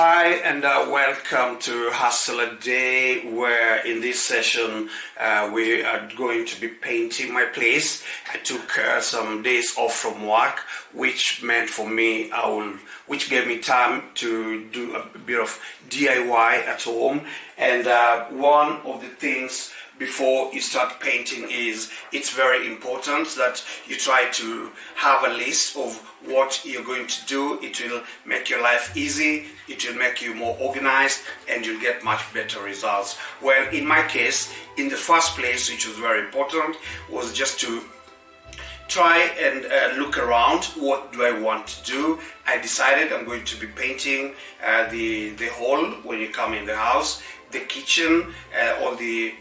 Hi and welcome to Hustle a Day, where in this session we are going to be painting my place. I took some days off from work, which meant for me which gave me time to do a bit of DIY at home. And one of the things before you start painting is it's very important that you try to have a list of what you're going to do. It will make your life easy, it will make you more organized, and you'll get much better results. Well, in my case, in the first place, which was very important, was just to try and look around. What do I want to do? I decided I'm going to be painting the hall when you come in the house, the kitchen, all the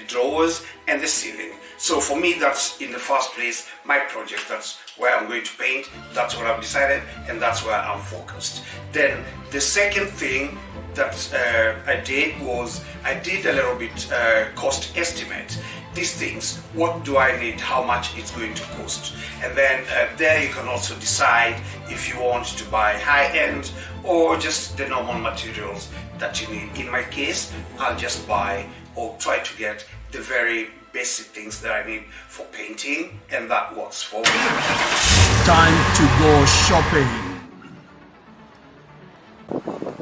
drawers and the ceiling. So for me, that's in the first place my project. That's where I'm going to paint. That's what I've decided, and that's where I'm focused. Then the second thing that I did was I did a little bit cost estimate. These things, what do I need, how much it's going to cost, and then there you can also decide if you want to buy high-end or just the normal materials that you need. In my case, I'll just buy or try to get the very basic things that I need for painting, and that works for me. Time to go shopping.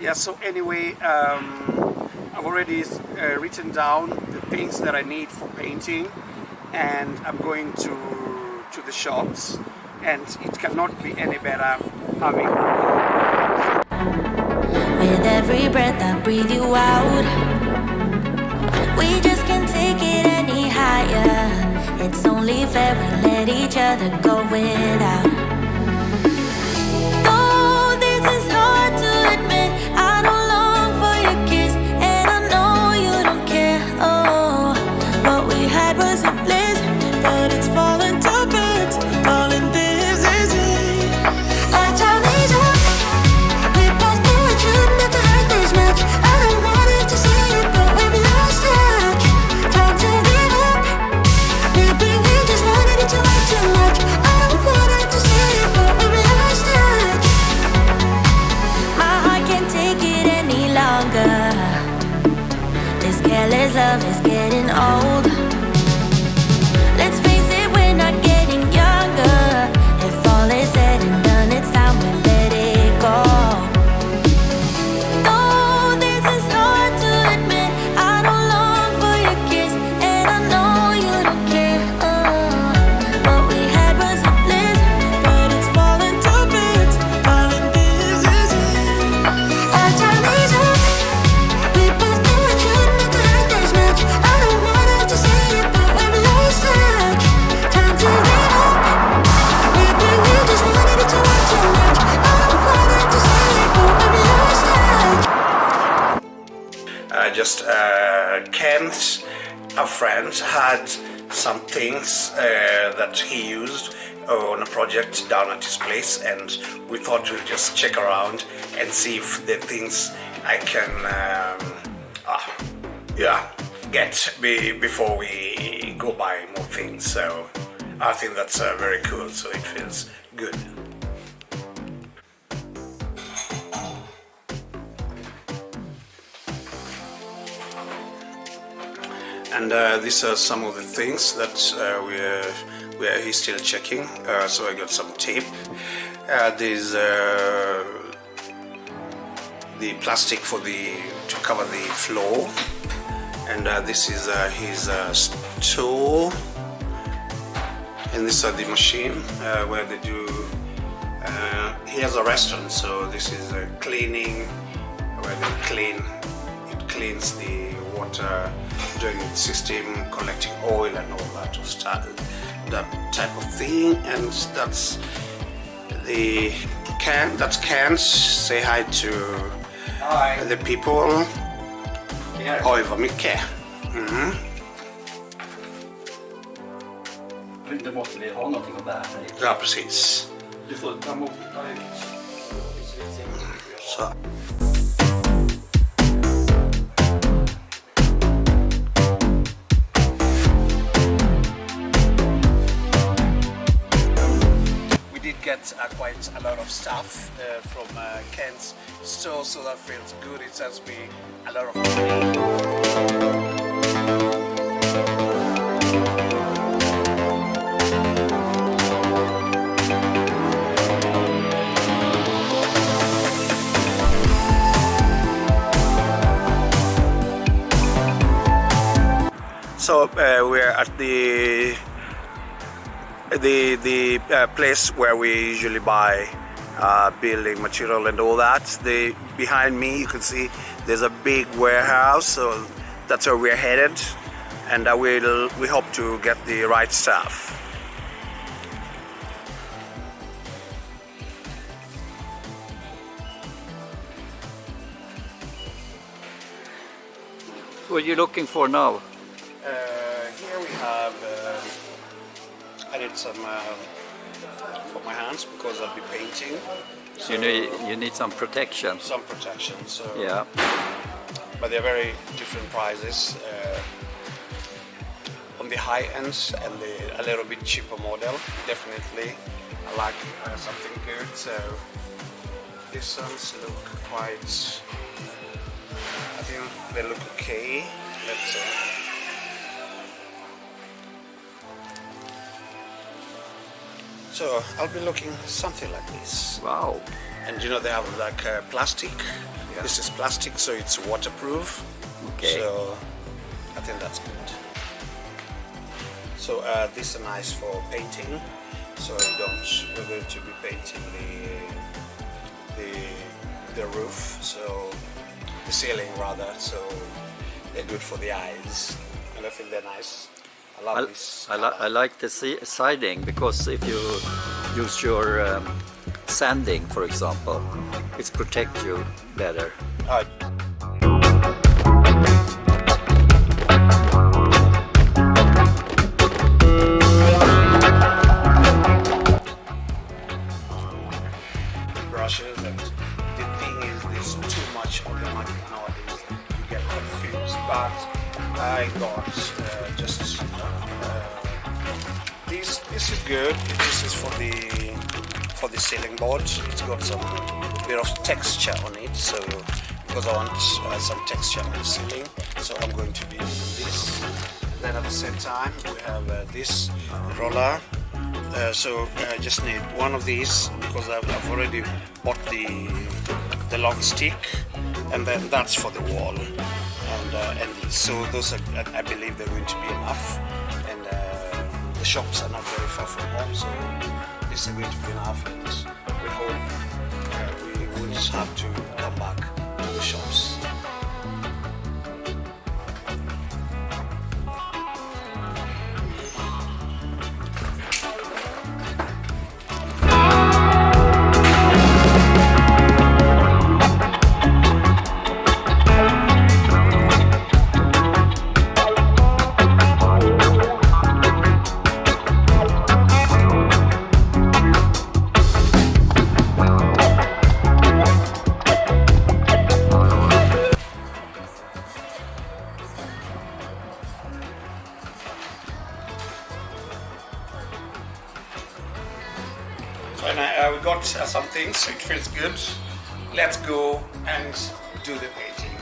Yeah, so anyway, I've already written down the things that I need for painting, and I'm going to the shops, and it cannot be any better having. With every breath I breathe you out, we just can't take it any higher. It's only fair we let each other go without. Oh, this is hard to admit. I don't long for your kiss, and I know you don't care. Oh, what we had was a bliss, but it's falling to bits. All in this is it. Our time is up. We both knew it shouldn't have to hurt this much. I don't want it to see it, but we've lost touch. Time to give up. Maybe we just wanted it to hurt too much. I don't want it to see it, but we've lost touch. My heart can't take it any longer. This careless love is getting old. Let's face it, we're not getting younger. If all is said and done, it's time we let it go. Oh, this is hard to admit. I don't long for your kiss, and I know you don't care. Oh, what we had was a bliss, but it's falling to bits. All in this is it. Our time is up. We both knew it shouldn't have to hurt this much. I don't want it to see it, but we've lost touch. Time to give up. Maybe we just wanted it to hurt too much. I don't want it to see it, but we've lost touch. Ken's a friend had some things that he used on a project down at his place, and we thought we'd just check around and see if the things I can get before we go buy more things. So I think that's very cool, so it feels good. And these are some of the things that he's still checking. So I got some tape. There's the plastic to cover the floor, and this is his stool. And these are the machine where they do. He has a restaurant, so this is cleaning where they clean. It cleans the water drainage system, collecting oil and all that of stuff, that type of thing. And that's the can. That's cans. Say hi to the people. Oj, vad mycket. Det måste vi ha någonting att bära. Ja, precis. Du får ta emot Så. get quite a lot of stuff from Kent's store, so that feels good. It saves me a lot of money. So we're at the place where we usually buy building material and all that. Behind me you can see there's a big warehouse, so that's where we're headed, and we hope to get the right stuff. What are you looking for now? Here we have, I need some for my hands because I'll be painting. So you need some protection. Some protection. So Yeah. but they're very different prices. On the high ends and a little bit cheaper model, definitely. I like something good. So these ones look quite. I think they look okay. Let's see. So I'll be looking something like this. Wow. And you know they have like plastic. Yeah. This is plastic, so it's waterproof. Okay. So I think that's good. So these are nice for painting. So we're going to be painting the roof. So the ceiling rather. So they're good for the eyes, and I think they're nice. I love this. I like the siding, because if you use your sanding, for example, it protects you better. Brushes, and the thing is there's too much on the market nowadays. You get confused, but I got just this is good. This is for the ceiling board. It's got some bit of texture on it, so because I want some texture on the ceiling, so I'm going to be using this. Then at the same time we have this roller. So I just need one of these because I've already bought the long stick, and then that's for the wall, and these. So those are, I believe they're going to be enough, and the shops are not very far from home, so this is going to be enough, and we hope we will just have to come back to the shops. And we got some things, so it feels good. Let's go and do the painting.